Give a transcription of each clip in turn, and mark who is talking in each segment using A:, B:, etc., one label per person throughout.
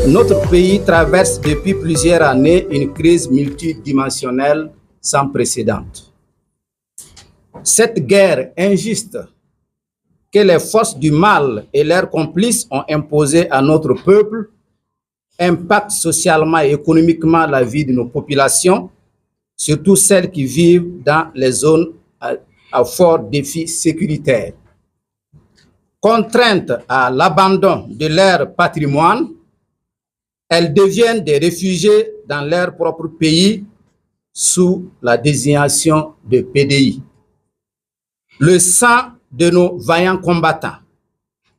A: Notre pays traverse depuis plusieurs années une crise multidimensionnelle sans précédent. Cette guerre injuste que les forces du mal et leurs complices ont imposée à notre peuple impacte socialement et économiquement la vie de nos populations, surtout celles qui vivent dans les zones à fort défi sécuritaire. Contraintes à l'abandon de leur patrimoine, elles deviennent des réfugiés dans leur propre pays sous la désignation de PDI. Le sang de nos vaillants combattants,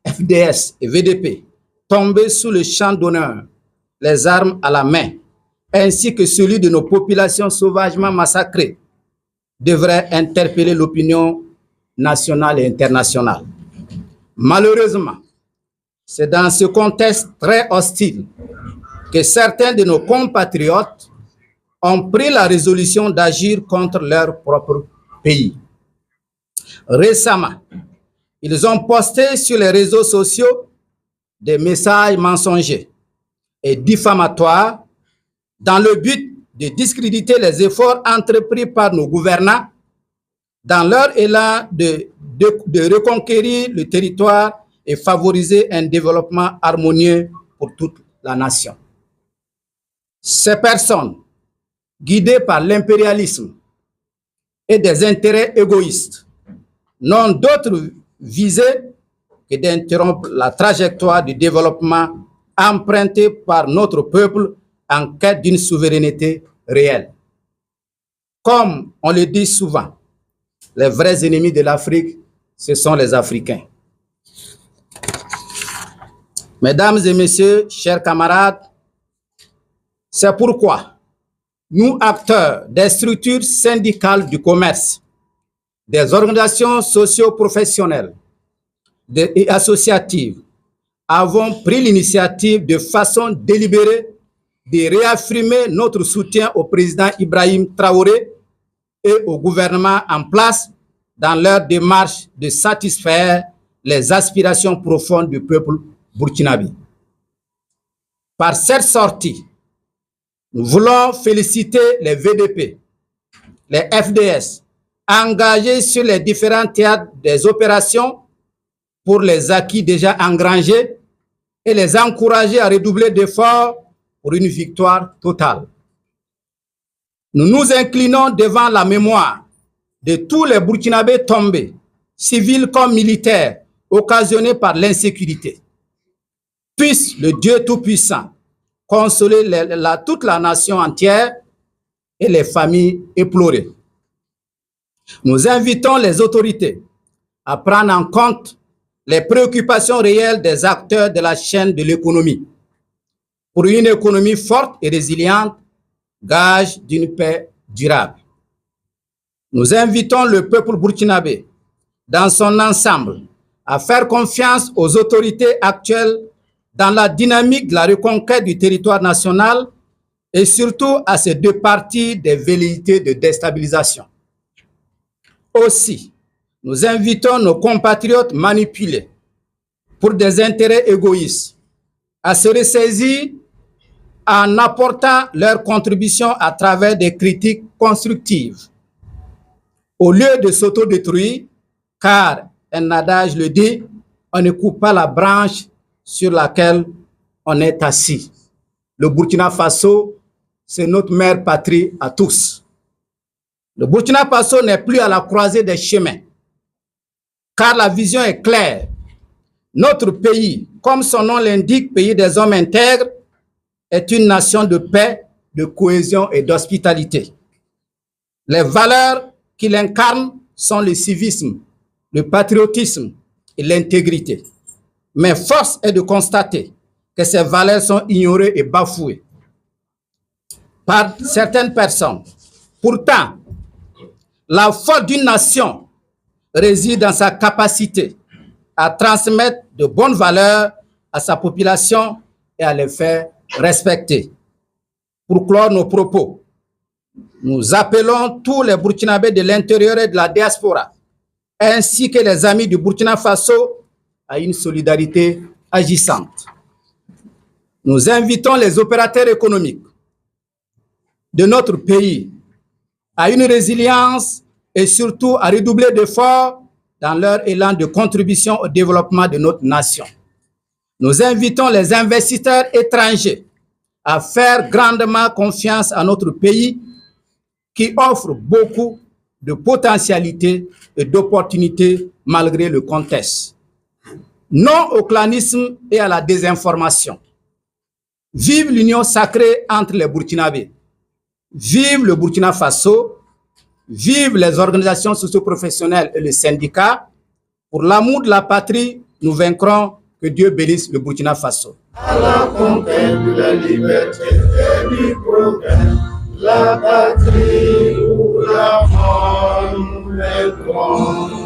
A: FDS et VDP, tombés sous le champ d'honneur, les armes à la main, ainsi que celui de nos populations sauvagement massacrées, devrait interpeller l'opinion nationale et internationale. Malheureusement, c'est dans ce contexte très hostile que certains de nos compatriotes ont pris la résolution d'agir contre leur propre pays. Récemment, ils ont posté sur les réseaux sociaux des messages mensongers et diffamatoires dans le but de discréditer les efforts entrepris par nos gouvernants dans leur élan de reconquérir le territoire et favoriser un développement harmonieux pour toute la nation. Ces personnes, guidées par l'impérialisme et des intérêts égoïstes, n'ont d'autre visée que d'interrompre la trajectoire du développement empruntée par notre peuple en quête d'une souveraineté réelle. Comme on le dit souvent, les vrais ennemis de l'Afrique, ce sont les Africains. Mesdames et messieurs, chers camarades, c'est pourquoi nous, acteurs des structures syndicales du commerce, des organisations socio-professionnelles et associatives, avons pris l'initiative de façon délibérée de réaffirmer notre soutien au président Ibrahim Traoré et au gouvernement en place dans leur démarche de satisfaire les aspirations profondes du peuple burkinabé. Par cette sortie, nous voulons féliciter les VDP, les FDS, engagés sur les différents théâtres des opérations pour les acquis déjà engrangés et les encourager à redoubler d'efforts pour une victoire totale. Nous nous inclinons devant la mémoire de tous les Burkinabés tombés, civils comme militaires, occasionnés par l'insécurité. Puisse le Dieu Tout-Puissant consoler toute la nation entière et les familles éplorées. Nous invitons les autorités à prendre en compte les préoccupations réelles des acteurs de la chaîne de l'économie pour une économie forte et résiliente, gage d'une paix durable. Nous invitons le peuple burkinabé dans son ensemble à faire confiance aux autorités actuelles dans la dynamique de la reconquête du territoire national et surtout à se départir des velléités de déstabilisation. Aussi, nous invitons nos compatriotes manipulés pour des intérêts égoïstes à se ressaisir en apportant leur contribution à travers des critiques constructives. Au lieu de s'autodétruire, car un adage le dit, on ne coupe pas la branche sur laquelle on est assis. Le Burkina Faso, c'est notre mère patrie à tous. Le Burkina Faso n'est plus à la croisée des chemins, car la vision est claire. Notre pays, comme son nom l'indique, pays des hommes intègres, est une nation de paix, de cohésion et d'hospitalité. Les valeurs qu'il incarne sont le civisme, le patriotisme et l'intégrité. Mais force est de constater que ces valeurs sont ignorées et bafouées par certaines personnes. Pourtant, la force d'une nation réside dans sa capacité à transmettre de bonnes valeurs à sa population et à les faire respecter. Pour clore nos propos, nous appelons tous les Burkinabés de l'intérieur et de la diaspora, ainsi que les amis du Burkina Faso, à une solidarité agissante. Nous invitons les opérateurs économiques de notre pays à une résilience et surtout à redoubler d'efforts dans leur élan de contribution au développement de notre nation. Nous invitons les investisseurs étrangers à faire grandement confiance à notre pays qui offre beaucoup de potentialités et d'opportunités malgré le contexte. Non au clanisme et à la désinformation. Vive l'union sacrée entre les Burkinabés. Vive le Burkina Faso. Vive les organisations socio-professionnelles et les syndicats. Pour l'amour de la patrie, nous vaincrons. Que Dieu bénisse le Burkina Faso.
B: À la conquête de la liberté et du progrès, la patrie ou la mort nous vaincrons.